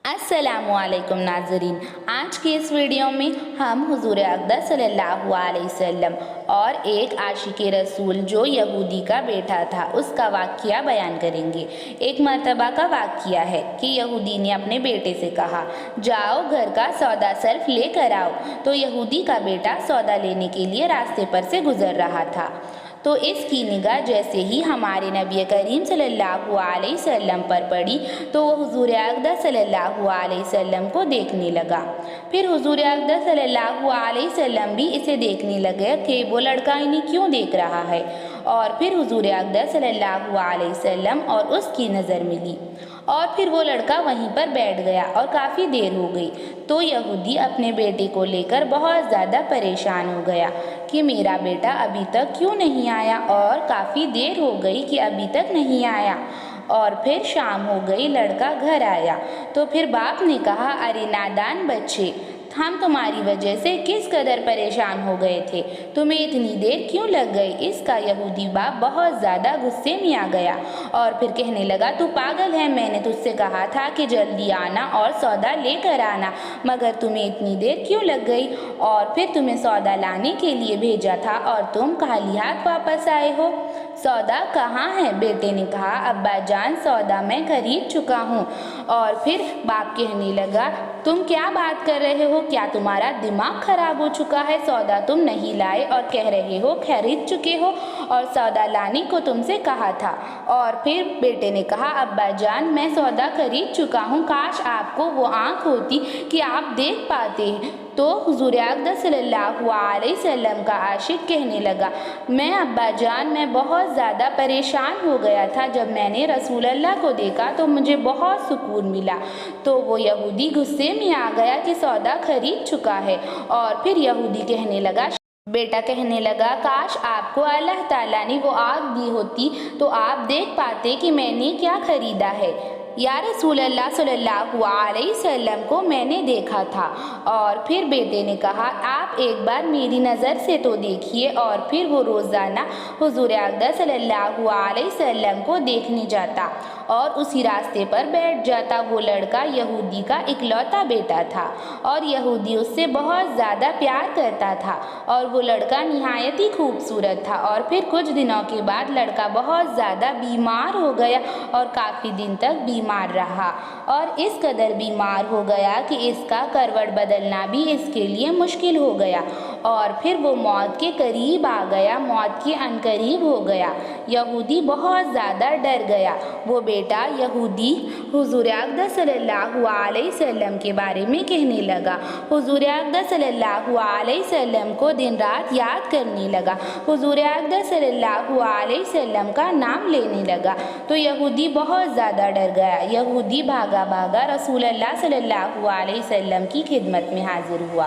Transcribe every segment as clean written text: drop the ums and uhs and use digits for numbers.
अस्सलामुअलैकुम नाज़रीन, आज की इस वीडियो में हम हुज़ूर अक़दस सल्लल्लाहु अलैहि वसल्लम और एक आशिक़ रसूल जो यहूदी का बेटा था उसका वाक़या बयान करेंगे। एक मरतबा का वाक़या है कि यहूदी ने अपने बेटे से कहा, जाओ घर का सौदा सर्फ लेकर आओ। तो यहूदी का बेटा सौदा लेने के लिए रास्ते पर से गुज़र रहा था, तो इसकी निगाह जैसे ही हमारे नबी करीम सल्लल्लाहु अलैहि वसल्लम पर पड़ी तो वो हुज़ूर अक़दस सल्लल्लाहु अलैहि वसल्लम को देखने लगा। फिर हुज़ूर अक़दस सल्लल्लाहु अलैहि वसल्लम भी इसे देखने लगे कि वो लड़का इन्हें क्यों देख रहा है, और फिर हुज़ूर अक़दस सल्लल्लाहु अलैहि वसल्लम और उसकी नज़र मिली और फिर वो लड़का वहीं पर बैठ गया और काफ़ी देर हो गई। तो यहूदी अपने बेटे को लेकर बहुत ज़्यादा परेशान हो गया कि मेरा बेटा अभी तक क्यों नहीं आया, और काफ़ी देर हो गई कि अभी तक नहीं आया। और फिर शाम हो गई, लड़का घर आया। तो फिर बाप ने कहा, अरे नादान बच्चे, हम तुम्हारी वजह से किस कदर परेशान हो गए थे, तुम्हें इतनी देर क्यों लग गई। इसका यहूदी बाप बहुत ज़्यादा गुस्से में आ गया और फिर कहने लगा, तू पागल है, मैंने तुझसे कहा था कि जल्दी आना और सौदा लेकर आना, मगर तुम्हें इतनी देर क्यों लग गई। और फिर तुम्हें सौदा लाने के लिए भेजा था और तुम खाली हाथ वापस आए हो। सौदा कहाँ है? बेटे ने कहा, अब्बा जान, सौदा मैं खरीद चुका हूँ। और फिर बाप कहने लगा, तुम क्या बात कर रहे हो, क्या तुम्हारा दिमाग खराब हो चुका है? सौदा तुम नहीं लाए और कह रहे हो खरीद चुके हो, और सौदा लाने को तुमसे कहा था। और फिर बेटे ने कहा, अब्बा जान, मैं सौदा खरीद चुका हूँ, काश आपको वो आँख होती कि आप देख पाते। तो हुज़ूर अक़दस सल्लल्लाहु अलैहि वसल्लम का आशिक़ कहने लगा, मैं अब्बा जान, मैं बहुत ज़्यादा परेशान हो गया था, जब मैंने रसूल अल्लाह को देखा तो मुझे बहुत सुकून मिला। तो वो यहूदी गुस्से में आ गया कि सौदा खरीद चुका है। और फिर यहूदी कहने लगा, बेटा कहने लगा, काश आपको अल्लाह ताला ने वो आग दी होती तो आप देख पाते कि मैंने क्या खरीदा है। या रसूल अल्लाह सल्लल्लाहु अलैहि वसल्लम को मैंने देखा था। और फिर बेटे ने कहा, आप एक बार मेरी नज़र से तो देखिए। और फिर वो रोज़ाना हुज़ूर अक़दस सल्लल्लाहु अलैहि वसल्लम को देखने जाता और उसी रास्ते पर बैठ जाता। वो लड़का यहूदी का इकलौता बेटा था और यहूदी उससे बहुत ज़्यादा प्यार करता था, और वो लड़का निहायत ही खूबसूरत था। और फिर कुछ दिनों के बाद लड़का बहुत ज़्यादा बीमार हो गया और काफ़ी दिन तक बीमार रहा, और इस कदर बीमार हो गया कि इसका करवट बदलना भी इसके लिए मुश्किल हो गया, और फिर वो मौत के करीब आ गया, मौत के अनकरीब हो गया। यहूदी बहुत ज़्यादा डर गया। वो बेटा यहूदी हुज़ूर अक़दस सल्लल्लाहु अलैहि वसल्लम के बारे में कहने लगा, हुज़ूर अक़दस सल्लल्लाहु अलैहि वसल्लम को दिन रात याद करने लगा, हुज़ूर अक़दस सल्लल्लाहु अलैहि वसल्लम का नाम लेने लगा। तो यहूदी बहुत ज़्यादा डर गया। यहूदी भागा भागा रसूल अल्लाह सल्लल्लाहु अलैहि वसल्लम की खिदमत में हाजिर हुआ।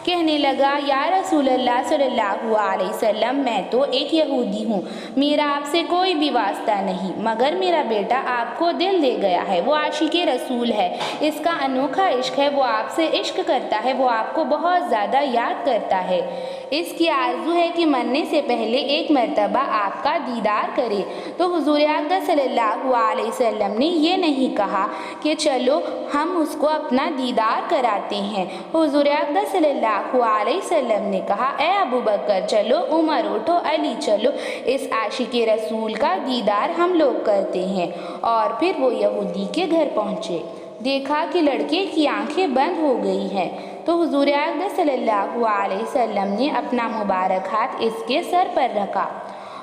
कहने लगा, या रसूल अल्लाह सल्लल्लाहु अलैहि वसल्लम, मैं तो एक यहूदी हूँ, मेरा आपसे कोई भी वास्ता नहीं, मगर मेरा बेटा आपको दिल दे गया है, वो आशिक़ रसूल है, इसका अनोखा इश्क है, वो आपसे इश्क करता है, वो आपको बहुत ज़्यादा याद करता है। इसकी आरज़ू है कि मरने से पहले एक मरतबा आपका दीदार करे। तो हुज़ूर अक़दस सल्लल्लाहु अलैहि वसल्लम ने ये नहीं कहा कि चलो हम उसको अपना दीदार कराते हैं। हुज़ूर अक़दस सल्लल्लाहु अलैहि वसल्लम ने कहा, ए अबू बकर चलो, उमर उठो, अली चलो, इस आशिक़ रसूल का दीदार हम लोग करते हैं। और फिर वो यहूदी के घर पहुँचे, देखा कि लड़के की आंखें बंद हो गई हैं। तो हुज़ूर अक़दस सल्लल्लाहु अलैहि वसल्लम ने अपना मुबारक हाथ इसके सर पर रखा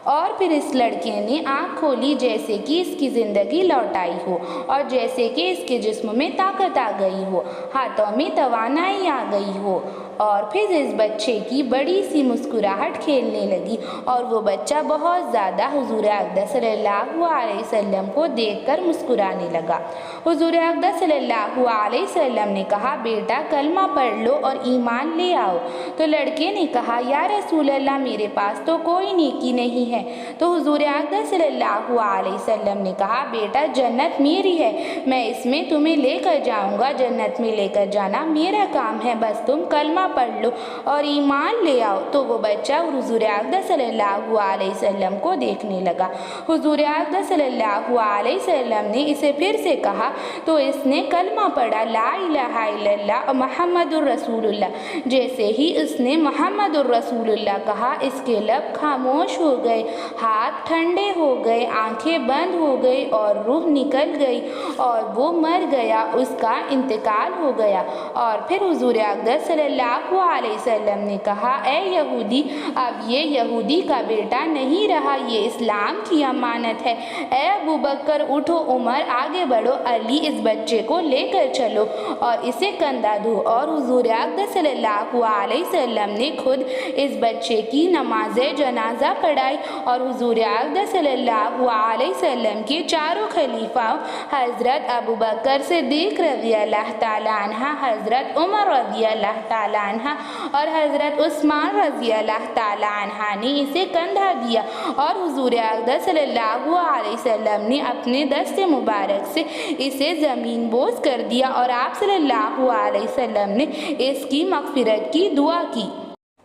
और फिर इस लड़के ने आँख खोली, जैसे कि इसकी ज़िंदगी लौट आई हो और जैसे कि इसके जिस्म में ताकत आ गई हो, हाथों में तवानाई आ गई हो। और फिर इस बच्चे की बड़ी सी मुस्कुराहट खेलने लगी और वो बच्चा बहुत ज़्यादा हुज़ूर अक़दस सल्लल्लाहु अलैहि वसल्लम को देखकर मुस्कुराने लगा। हुज़ूर अक़दस सल्लल्लाहु अलैहि वसल्लम ने कहा, बेटा कलमा पढ़ लो और ईमान ले आओ। तो लड़के ने कहा, या रसूल अल्लाह, मेरे पास तो कोई नेकी नहीं ہیں۔ تو حضور اقدس صلی اللہ علیہ وسلم نے کہا بیٹا جنت میری ہے، میں اس میں تمہیں لے کر جاؤں گا، جنت میں لے کر جانا میرا کام ہے، بس تم کلمہ پڑھ لو اور ایمان لے آؤ۔ تو وہ بچہ حضور اقدس صلی اللہ علیہ وسلم کو دیکھنے لگا۔ حضور اقدس صلی اللہ علیہ وسلم نے اسے پھر سے کہا تو اس نے کلمہ پڑھا لا الہ الا اللہ محمد الرسول اللہ۔ جیسے ہی اس نے محمد الرسول اللہ کہا اس کے لب خاموش ہو گئے، ہاتھ ٹھنڈے ہو گئے، آنکھیں بند ہو گئی اور روح نکل گئی اور وہ مر گیا، اس کا انتقال ہو گیا۔ اور پھر حضور اقدس صلی اللہ علیہ وسلم نے کہا اے یہودی، اب یہ یہودی کا بیٹا نہیں رہا، یہ اسلام کی امانت ہے۔ اے ابو بکر اٹھو، عمر آگے بڑھو، علی اس بچے کو لے کر چلو اور اسے کندھا دو۔ اور حضور اقدس صلی اللہ علیہ وسلم نے خود اس بچے کی نماز جنازہ پڑھائی اور حضور اقدس صلی اللہ علیہ وسلم کے چاروں خلیفہ حضرت ابو بکر صدیق رضی اللہ تعالیٰ عنہ، حضرت عمر رضی اللہ تعالیٰ عنہ اور حضرت عثمان رضی اللہ تعالیٰ عنہ نے اسے کندھا دیا اور حضور اقدس صلی اللہ علیہ وسلم نے اپنے دست مبارک سے اسے زمین بوس کر دیا اور آپ صلی اللہ علیہ وسلم نے اس کی مغفرت کی دعا کی۔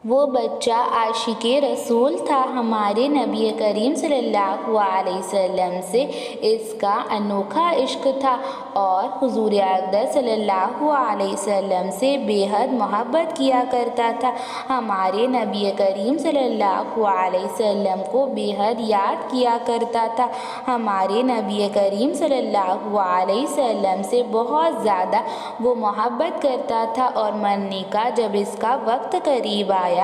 وہ بچہ عاشق رسول تھا، ہمارے نبی کریم صلی اللہ علیہ وسلم سے اس کا انوکھا عشق تھا اور حضور اقدس صلی اللہ علیہ وسلم سے بے حد محبت کیا کرتا تھا۔ ہمارے نبی کریم صلی اللہ علیہ وسلم کو بے حد یاد کیا کرتا تھا۔ ہمارے نبی کریم صلی اللہ علیہ وسلم سے بہت زیادہ وہ محبت کرتا تھا اور مرنے کا جب اس کا وقت قریب آیا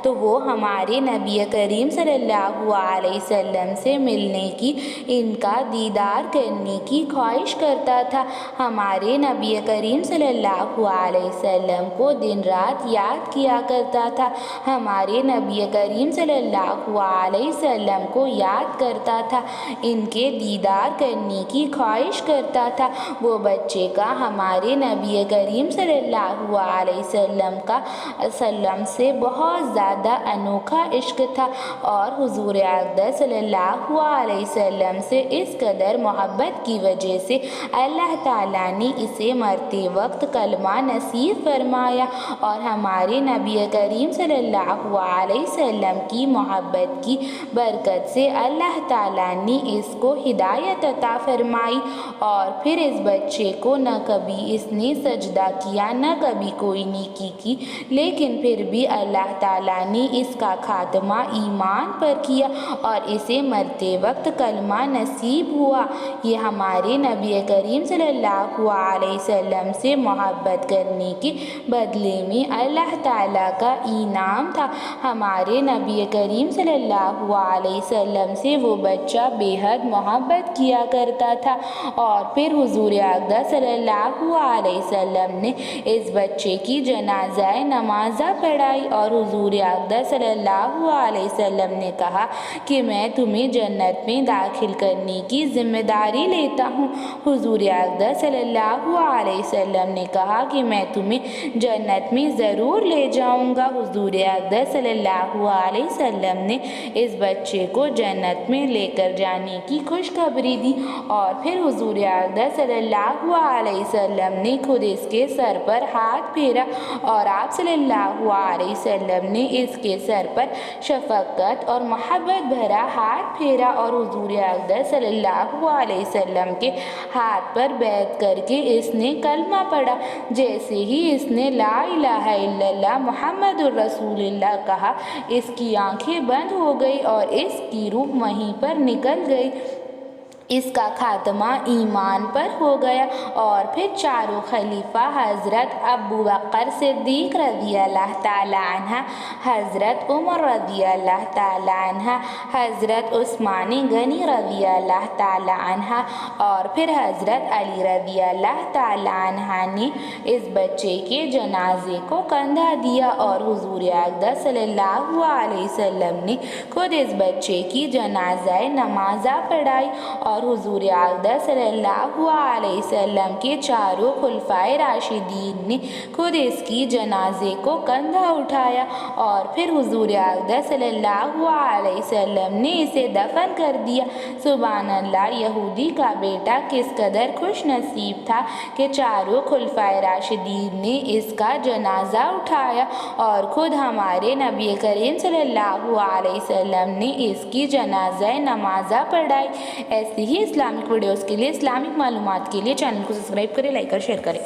تو وہ ہمارے نبی کریم صلی اللہ علیہ وسلم سے ملنے کی، ان کا دیدار کرنے کی خواہش کرتا تھا۔ ہمارے نبی کریم صلی اللہ علیہ وسلم کو دن رات یاد کیا کرتا تھا۔ ہمارے نبی کریم صلی اللہ علیہ وسلم کو یاد کرتا تھا، ان کے دیدار کرنے کی خواہش کرتا تھا۔ وہ بچے کا ہمارے نبی کریم صلی اللہ علیہ وسلم سے بہت زیادہ انوکھا عشق تھا اور حضور اقدس صلی اللہ علیہ وسلم سے اس قدر محبت کی وجہ سے اللہ تعالیٰ نے اسے مرتے وقت کلمہ نصیب فرمایا اور ہمارے نبی کریم صلی اللہ علیہ وسلم کی محبت کی برکت سے اللہ تعالیٰ نے اس کو ہدایت عطا فرمائی۔ اور پھر اس بچے کو نہ کبھی اس نے سجدہ کیا، نہ کبھی کوئی نیکی کی، لیکن پھر بھی اللہ تعالیٰ نے اس کا خاتمہ ایمان پر کیا اور اسے مرتے وقت کلمہ نصیب ہوا۔ یہ ہمارے نبی کریم صلی اللہ علیہ وسلم سے محبت کرنے کے بدلے میں اللہ تعالیٰ کا انعام تھا۔ ہمارے نبی کریم صلی اللہ علیہ وسلم سے وہ بچہ بے حد محبت کیا کرتا تھا اور پھر حضور اقدس صلی اللہ علیہ وسلم نے اس بچے کی جنازہ نمازہ پڑھائی اور حضور اقدس صلی اللہ علیہ وسلم نے کہا کہ میں تمہیں جنت میں داخل کرنے کی ذمہ داری لیتا ہوں۔ حضور اقدس صلی اللہ علیہ وسلم نے کہا کہ میں تمہیں جنت میں ضرور لے جاؤں گا۔ حضور اقدس صلی اللہ علیہ وسلم نے اس بچے کو جنت میں لے کر جانے کی خوشخبری دی اور پھر حضور اقدس صلی اللہ علیہ وسلم نے خود اس کے سر پر ہاتھ پھیرا اور آپ صلی اللہ علیہ وسلم نے اس کے سر پر شفقت اور محبت بھرا ہاتھ پھیرا اور حضور اقدس صلی اللہ علیہ وسلم کے ہاتھ پر بیعت کر کے اس نے کلمہ پڑھا۔ جیسے ہی اس نے لا الہ الا اللہ محمد الرسول اللہ کہا، اس کی آنکھیں بند ہو گئی اور اس کی روح وہیں پر نکل گئی۔ اس کا خاتمہ ایمان پر ہو گیا اور پھر چاروں خلیفہ حضرت ابو بکر صدیق رضی اللہ تعالیٰ عنہ، حضرت عمر رضی اللہ تعالیٰ عنہ، حضرت عثمان غنی رضی اللہ تعالیٰ عنہ اور پھر حضرت علی رضی اللہ تعالیٰ عنہ نے اس بچے کے جنازے کو کندھا دیا اور حضور اقدس صلی اللہ علیہ وسلم نے خود اس بچے کی جنازہ نمازہ پڑھائی اور حضور اقدس صلی اللہ علیہ وسلم کے چاروں خلفائے راشدین نے خود اس کی جنازے کو کندھا اٹھایا اور پھر حضور اقدس صلی اللہ علیہ وسلم نے اسے دفن کر دیا۔ سبحان اللہ، یہودی کا بیٹا کس قدر خوش نصیب تھا کہ چاروں خلفائے راشدین نے اس کا جنازہ اٹھایا اور خود ہمارے نبی کریم صلی اللہ علیہ وسلم نے اس کی جنازہ نمازہ پڑھائی۔ ایسی ہی اسلامک ویڈیوز کے لیے، اسلامک معلومات کے لیے چینل کو سبسکرائب کریں، لائک اور شیئر کریں۔